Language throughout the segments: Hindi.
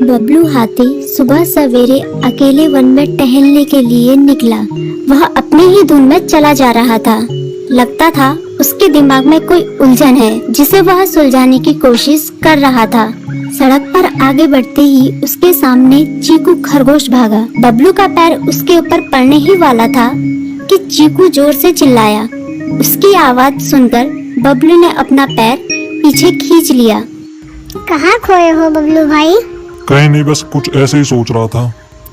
बबलू हाथी सुबह सवेरे अकेले वन में टहलने के लिए निकला। वह अपने ही धुन में चला जा रहा था। लगता था उसके दिमाग में कोई उलझन है जिसे वह सुलझाने की कोशिश कर रहा था। सड़क पर आगे बढ़ते ही उसके सामने चीकू खरगोश भागा। बबलू का पैर उसके ऊपर पड़ने ही वाला था कि चीकू जोर से चिल्लाया। उसकी आवाज सुनकर बबलू ने अपना पैर पीछे खींच लिया। कहाँ खोए हो बबलू भाई? कहीं नहीं, बस कुछ ऐसे ही सोच रहा था।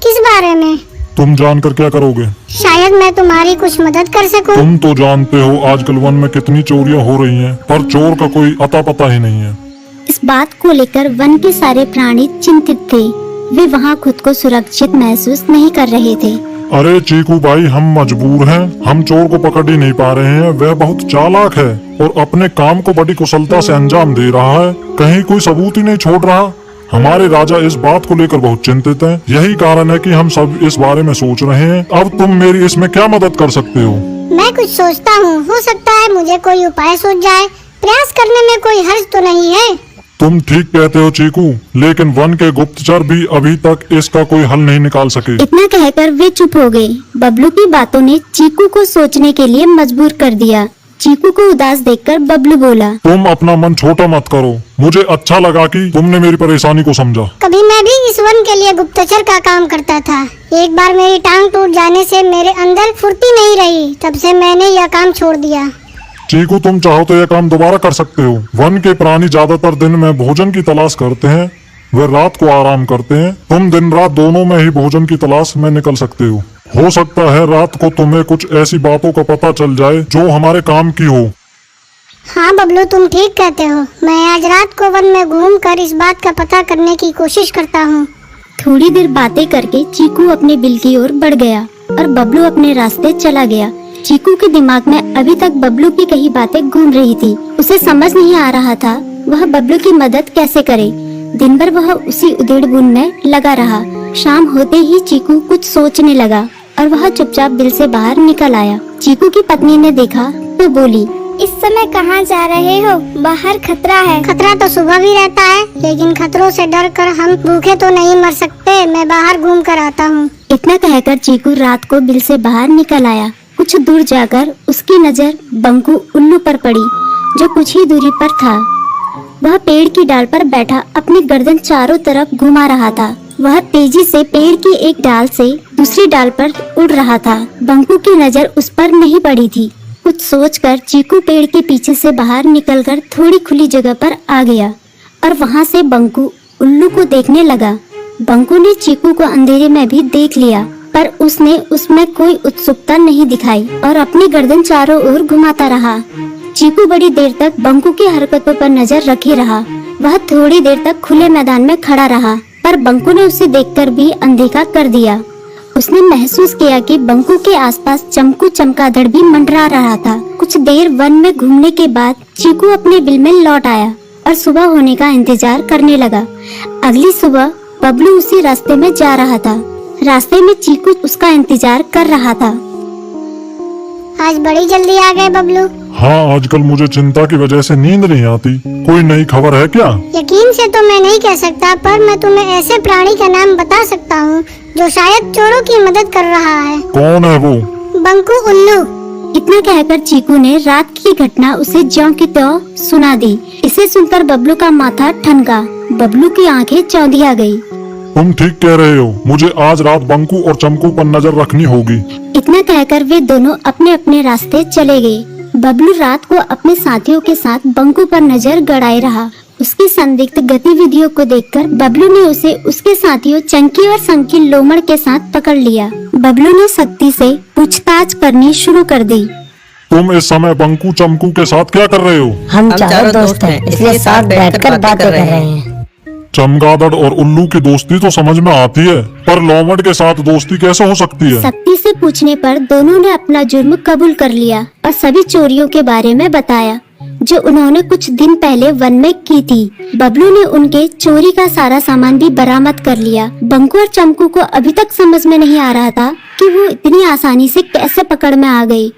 किस बारे में? तुम जानकर क्या करोगे? शायद मैं तुम्हारी कुछ मदद कर सकूं। तुम तो जानते हो आजकल वन में कितनी चोरियां हो रही हैं, पर चोर का कोई अता पता ही नहीं है। इस बात को लेकर वन के सारे प्राणी चिंतित थे। वे वहाँ खुद को सुरक्षित महसूस नहीं कर रहे थे। अरे चीकू भाई, हम मजबूर हैं। हम चोर को पकड़ ही नहीं पा रहे हैं। वह बहुत चालाक है और अपने काम को बड़ी कुशलता से अंजाम दे रहा है। कहीं कोई सबूत ही नहीं छोड़ रहा। हमारे राजा इस बात को लेकर बहुत चिंतित हैं। यही कारण है कि हम सब इस बारे में सोच रहे हैं। अब तुम मेरी इसमें क्या मदद कर सकते हो? मैं कुछ सोचता हूँ, हो सकता है मुझे कोई उपाय सूझ जाए। प्रयास करने में कोई हर्ज तो नहीं है। तुम ठीक कहते हो चीकू, लेकिन वन के गुप्तचर भी अभी तक इसका कोई हल नहीं निकाल सके। इतना कहकर वे चुप हो गए। बबलू की बातों ने चीकू को सोचने के लिए मजबूर कर दिया। चीकू को उदास देखकर बबलू बोला, तुम अपना मन छोटा मत करो। मुझे अच्छा लगा कि तुमने मेरी परेशानी को समझा। कभी मैं भी इस वन के लिए गुप्तचर का काम करता था। एक बार मेरी टांग टूट जाने से मेरे अंदर फुर्ती नहीं रही। तब से मैंने यह काम छोड़ दिया। चीकू, तुम चाहो तो यह काम दोबारा कर सकते हो। वन के प्राणी ज्यादातर दिन में भोजन की तलाश करते हैं, वे रात को आराम करते हैं। तुम दिन रात दोनों में ही भोजन की तलाश में निकल सकते हो। हो सकता है रात को तुम्हें कुछ ऐसी बातों का पता चल जाए जो हमारे काम की हो। हाँ बबलू, तुम ठीक कहते हो। मैं आज रात को वन में घूमकर इस बात का पता करने की कोशिश करता हूँ। थोड़ी देर बातें करके चीकू अपने बिल की ओर बढ़ गया और बबलू अपने रास्ते चला गया। चीकू के दिमाग में अभी तक बबलू की कही बातें घूम रही थी। उसे समझ नहीं आ रहा था वह बबलू की मदद कैसे करे। दिन भर वह उसी उधेड़-बुन में लगा रहा। शाम होते ही चीकू कुछ सोचने लगा और वह चुपचाप बिल से बाहर निकल आया। चीकू की पत्नी ने देखा तो बोली, इस समय कहाँ जा रहे हो? बाहर खतरा है। खतरा तो सुबह भी रहता है, लेकिन खतरों से डर कर हम भूखे तो नहीं मर सकते। मैं बाहर घूम कर आता हूँ। इतना कहकर चीकू रात को बिल से बाहर निकल आया। कुछ दूर जाकर उसकी नजर बंकू उल्लू पर पड़ी, जो कुछ ही दूरी पर था। वह पेड़ की डाल पर बैठा अपनी गर्दन चारों तरफ घुमा रहा था। वह तेजी से पेड़ की एक डाल से दूसरी डाल पर उड़ रहा था। बंकू की नजर उस पर नहीं पड़ी थी। कुछ सोचकर चीकू पेड़ के पीछे से बाहर निकलकर थोड़ी खुली जगह पर आ गया और वहां से बंकू उल्लू को देखने लगा। बंकू ने चीकू को अंधेरे में भी देख लिया, पर उसने उसमें कोई उत्सुकता नहीं दिखाई और अपनी गर्दन चारों ओर घुमाता रहा। चीकू बड़ी देर तक बंकू की हरकतों पर नजर रखे रहा। वह थोड़ी देर तक खुले मैदान में खड़ा रहा, पर बंकू ने उसे देखकर भी अनदेखा कर दिया। उसने महसूस किया कि बंकू के आसपास चमकू चमगादड़ भी मंडरा रहा था। कुछ देर वन में घूमने के बाद चीकू अपने बिल में लौट आया और सुबह होने का इंतजार करने लगा। अगली सुबह बबलू उसी रास्ते में जा रहा था। रास्ते में चीकू उसका इंतजार कर रहा था। आज बड़ी जल्दी आ गए बबलू। हाँ, आजकल मुझे चिंता की वजह से नींद नहीं आती। कोई नई खबर है क्या? यकीन से तो मैं नहीं कह सकता, पर मैं तुम्हें ऐसे प्राणी का नाम बता सकता हूँ जो शायद चोरों की मदद कर रहा है। कौन है वो? बंकू उल्लू। इतना कहकर चीकू ने रात की घटना उसे ज्यों की त्यों सुना दी। इसे सुनकर बबलू का माथा ठनका। बबलू की आंखें चौंधिया गई। तुम ठीक कह रहे हो। मुझे आज रात बंकू और चमकू पर नजर रखनी होगी। इतना कहकर वे दोनों अपने अपने रास्ते चले गए। बबलू रात को अपने साथियों के साथ बंकू पर नजर गड़ाए रहा। उसकी संदिग्ध गतिविधियों को देखकर बबलू ने उसे उसके साथियों चंकी और संकी लोमड़ के साथ पकड़ लिया। बबलू ने सख्ती से पूछताछ करनी शुरू कर दी। तुम इस समय बंकू चमकू के साथ क्या कर रहे हो? हम चारों दोस्त हैं, इसलिए साथ बैठकर बातें कर रहे हैं। चमगादड़ और उल्लू की दोस्ती तो समझ में आती है, पर लोमड़ के साथ दोस्ती कैसे हो सकती है? सख्ती से पूछने पर दोनों ने अपना जुर्म कबूल कर लिया और सभी चोरियों के बारे में बताया जो उन्होंने कुछ दिन पहले वन में की थी। बबलू ने उनके चोरी का सारा सामान भी बरामद कर लिया। बंकू और चमकू को अभी तक समझ में नहीं आ रहा था कि वो इतनी आसानी से कैसे पकड़ में आ गई।